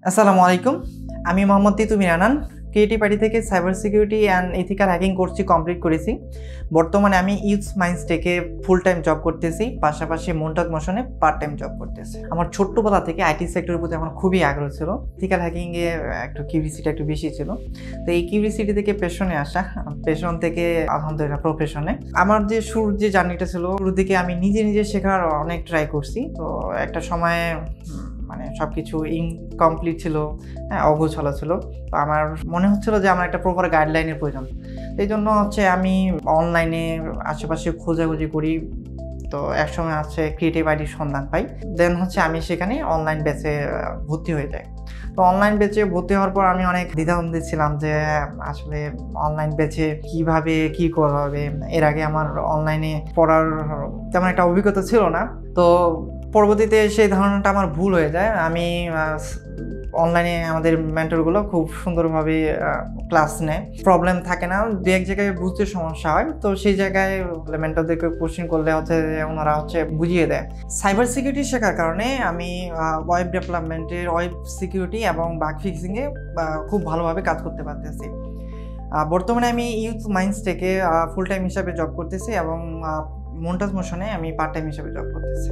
আসসালামু আলাইকুম। আমি মোহাম্মদ তিতু মিরানান। ক্রিয়েটিভ আইটি থেকে cyber security and ethical hacking কোর্সটি কমপ্লিট করেছি। বর্তমানে আমি ইউথ মাইন্ডসটেকে ফুল টাইম জব করতেছি, পাশাপাশি মন্টাজ মোশনে পার্ট টাইম জব করতেছি। আমার ছোট্টবেলা থেকে আইটি সেক্টরের প্রতি আমার খুবই আগ্রহ ছিল। এথিক্যাল হ্যাকিংয়ে একটু কিউরিসিটি একটু বেশি ছিল। তো এই কিউরিসিটি থেকে পেশনে আসা, পেশন থেকে আলহামদুলিল্লাহ প্রফেশনে। আমার যে শুরুর যে জার্নিটা ছিল, শুরুর দিকে আমি নিজে শেখার অনেক ট্রাই করছি। তো একটা সময়ে মানে সব কিছু ইনকমপ্লিট ছিল, অগোছালো ছিল। তো আমার মনে হচ্ছিল যে আমার একটা প্রপার গাইডলাইনের প্রয়োজন। এই জন্য আমি অনলাইনে আশেপাশে খোঁজাখুঁজি করি। তো একসময় ক্রিয়েটিভ আইডির সন্ধান পাই। দেন আমি সেখানে অনলাইন ব্যাচে ভর্তি হয়ে যাই। তো অনলাইন ব্যাচে ভর্তি হওয়ার পর আমি অনেক দ্বিধাদ্বন্দ্বে ছিলাম যে আসলে অনলাইন ব্যাচে কিভাবে কি করা হবে। এর আগে আমার অনলাইনে পড়ার তেমন একটা অভিজ্ঞতা ছিল না। তো পরবর্তীতে সেই ধারণাটা আমার ভুল হয়ে যায়। আমি অনলাইনে আমাদের মেন্টরগুলো খুব সুন্দরভাবে ক্লাস নেয়, প্রবলেম থাকে না, দু এক জায়গায় বুঝতে সমস্যা হয়। তো সেই জায়গায় মেন্টরদেরকে কোশ্চেন করলে ওনারা বুঝিয়ে দেয়। সাইবার সিকিউরিটি শেখার কারণে আমি ওয়েব ডেভেলপমেন্টের, ওয়েব সিকিউরিটি এবং বাগ ফিক্সিংয়ে খুব ভালোভাবে কাজ করতে পারতেছি। বর্তমানে আমি ইউথ মাইন্ডসটেকে ফুল টাইম হিসাবে জব করতেছি এবং মন্টাজ মোশনে আমি পার্ট টাইম হিসাবে জব করতেছি।